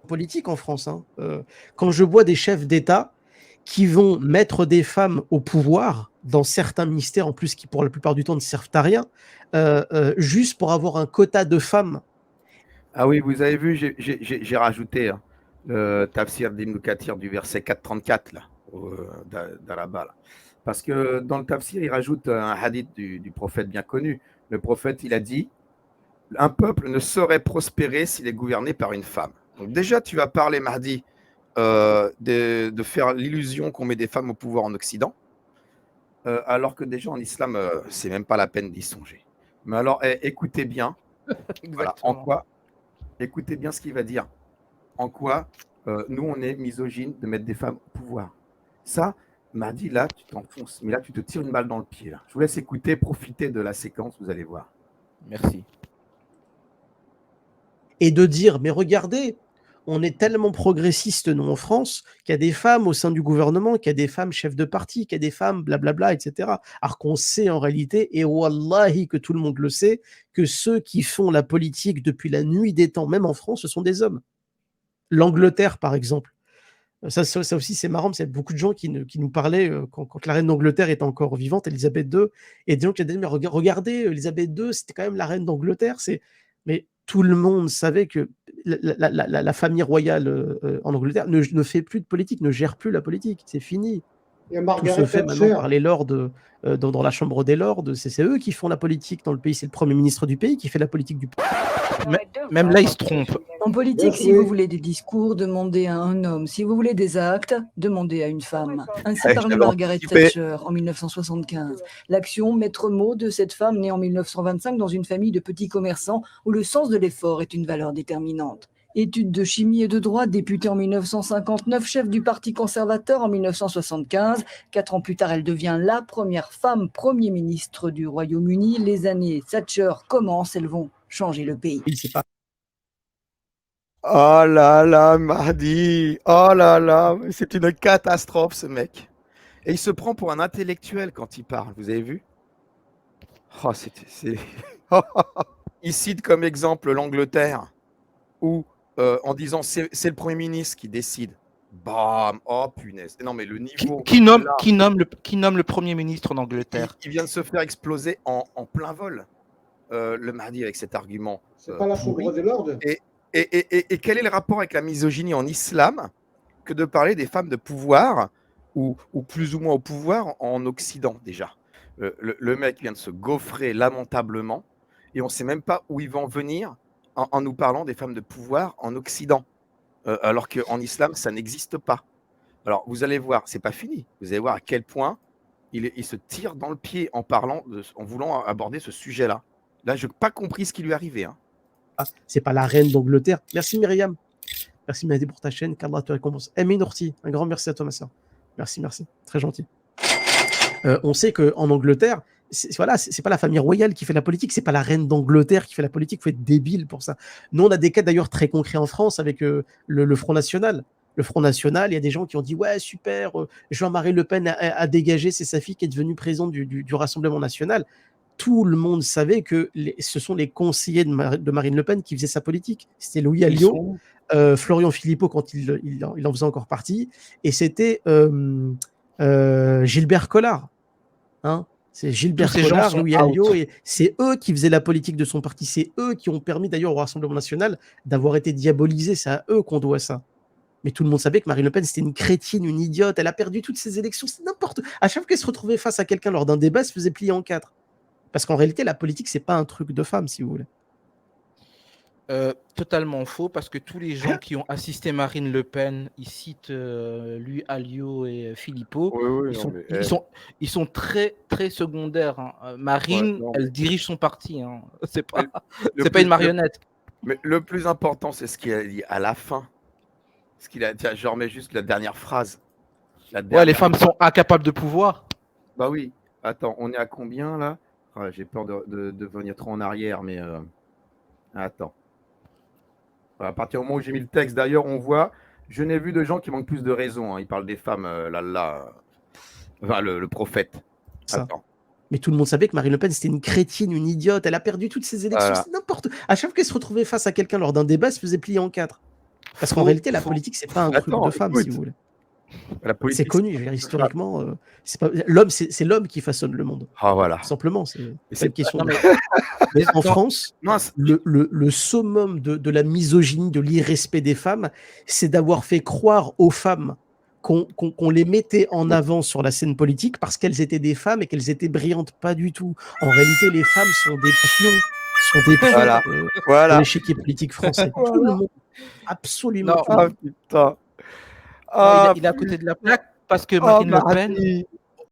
politique en France. Hein. Quand je vois des chefs d'État qui vont mettre des femmes au pouvoir dans certains ministères, en plus qui pour la plupart du temps ne servent à rien, juste pour avoir un quota de femmes. Ah oui, vous avez vu, j'ai rajouté le tafsir d'Ibn Kathir du verset 434 là, d'Araba, là. Parce que dans le tafsir, il rajoute un hadith du prophète bien connu. Le prophète, il a dit, un peuple ne saurait prospérer s'il est gouverné par une femme. Donc déjà, tu vas parler, Mahdi, de faire l'illusion qu'on met des femmes au pouvoir en Occident, alors que déjà en islam, c'est même pas la peine d'y songer. Mais alors, écoutez bien, voilà, en quoi, écoutez bien ce qu'il va dire. En quoi nous, on est misogyne de mettre des femmes au pouvoir. Ça, Mahdi, là, tu t'enfonces, mais là, tu te tires une balle dans le pied. Là. Je vous laisse écouter, profiter de la séquence, vous allez voir. Merci. Et de dire, mais regardez, on est tellement progressiste, nous, en France, qu'il y a des femmes au sein du gouvernement, qu'il y a des femmes chefs de parti, qu'il y a des femmes blablabla, etc. Alors qu'on sait en réalité, et wallahi que tout le monde le sait, que ceux qui font la politique depuis la nuit des temps, même en France, ce sont des hommes. L'Angleterre, par exemple. Ça aussi, c'est marrant, parce qu'il y a beaucoup de gens qui nous parlaient quand la reine d'Angleterre était encore vivante, Elisabeth II, et des gens qui disaient, mais regardez, Elisabeth II, c'était quand même la reine d'Angleterre. Mais tout le monde savait que la famille royale en Angleterre ne fait plus de politique, ne gère plus la politique. C'est fini. Tout se fait maintenant par les lords dans la chambre des lords. C'est eux qui font la politique dans le pays. C'est le premier ministre du pays qui fait la politique du pays. Même là, il se trompe. En politique, si vous voulez des discours, demandez à un homme. Si vous voulez des actes, demandez à une femme. Ainsi parlait Margaret Thatcher en 1975. L'action, maître mot de cette femme née en 1925 dans une famille de petits commerçants où le sens de l'effort est une valeur déterminante. Études de chimie et de droit, députée en 1959, chef du Parti conservateur en 1975. 4 ans plus tard, elle devient la première femme Premier ministre du Royaume-Uni. Les années Thatcher commencent, elles vont changer le pays. Oh là là, Mahdi, oh là là, c'est une catastrophe ce mec. Et il se prend pour un intellectuel quand il parle, vous avez vu? Oh, il cite comme exemple l'Angleterre, où en disant c'est le Premier ministre qui décide. Bam, oh punaise. Non mais le niveau... Qui nomme le Premier ministre d'Angleterre? Il vient de se faire exploser en plein vol, le Mahdi, avec cet argument. C'est pas la chambre des lords. Et quel est le rapport avec la misogynie en islam que de parler des femmes de pouvoir, ou plus ou moins au pouvoir en Occident déjà? Le mec vient de se gaufrer lamentablement, et on ne sait même pas où il va en venir en nous parlant des femmes de pouvoir en Occident, alors qu'en islam, ça n'existe pas. Alors, vous allez voir, c'est pas fini. Vous allez voir à quel point il se tire dans le pied en voulant aborder ce sujet-là. Là, je n'ai pas compris ce qui lui arrivait. Hein. C'est pas la reine d'Angleterre. Merci Myriam. Merci Mahdi pour ta chaîne. qu'Allah te récompense. Amin Nourti, un grand merci à toi ma soeur. Merci. Très gentil. On sait qu'en Angleterre, c'est pas la famille royale qui fait la politique, c'est pas la reine d'Angleterre qui fait la politique. Il faut être débile pour ça. Nous, on a des cas d'ailleurs très concrets en France avec le Front National. Le Front National, il y a des gens qui ont dit ouais super, Jean-Marie Le Pen a dégagé, c'est sa fille qui est devenue présidente du Rassemblement National. Tout le monde savait que ce sont les conseillers de Marine Le Pen qui faisaient sa politique. C'était Louis Alliot, Florian Philippot quand il en faisait encore partie, et c'était Gilbert Collard. Hein, c'est Gilbert Collard, Louis Alliot, et c'est eux qui faisaient la politique de son parti. C'est eux qui ont permis d'ailleurs au Rassemblement National d'avoir été diabolisé. C'est à eux qu'on doit ça. Mais tout le monde savait que Marine Le Pen, c'était une crétine, une idiote. Elle a perdu toutes ses élections. C'est n'importe. À chaque fois qu'elle se retrouvait face à quelqu'un lors d'un débat, elle se faisait plier en 4. Parce qu'en réalité, la politique, c'est pas un truc de femme, si vous voulez. Totalement faux, parce que tous les gens qui ont assisté Marine Le Pen, ils citent lui, Alliot et Philippot, ils sont très, très secondaires. Hein. Marine, elle dirige son parti. Hein. C'est pas une marionnette. Mais le plus important, c'est ce qu'il a dit à la fin. Ce qu'il a dit, je remets juste la dernière phrase. Les femmes sont incapables de pouvoir. Bah oui. Attends, on est à combien là? J'ai peur de venir trop en arrière, mais attends. À partir du moment où j'ai mis le texte, d'ailleurs, on voit, je n'ai vu de gens qui manquent plus de raison. Hein. Il parle des femmes, le prophète. Attends. Mais tout le monde savait que Marine Le Pen, c'était une crétine, une idiote. Elle a perdu toutes ses élections. C'est n'importe. À chaque fois qu'elle se retrouvait face à quelqu'un lors d'un débat, elle se faisait plier en 4. Parce qu'en réalité, la politique, c'est pas un truc de femme, si vous voulez. C'est connu, je veux dire, historiquement. C'est l'homme qui façonne le monde. Ah, voilà. Simplement, c'est une question en France, le summum de la misogynie, de l'irrespect des femmes, c'est d'avoir fait croire aux femmes qu'on les mettait en avant sur la scène politique parce qu'elles étaient des femmes et qu'elles étaient brillantes. Pas du tout. En réalité, les femmes sont des pions. De l'échiquier politique français. Tout le monde. Absolument. Il est à côté de la plaque parce que Marine Le Pen.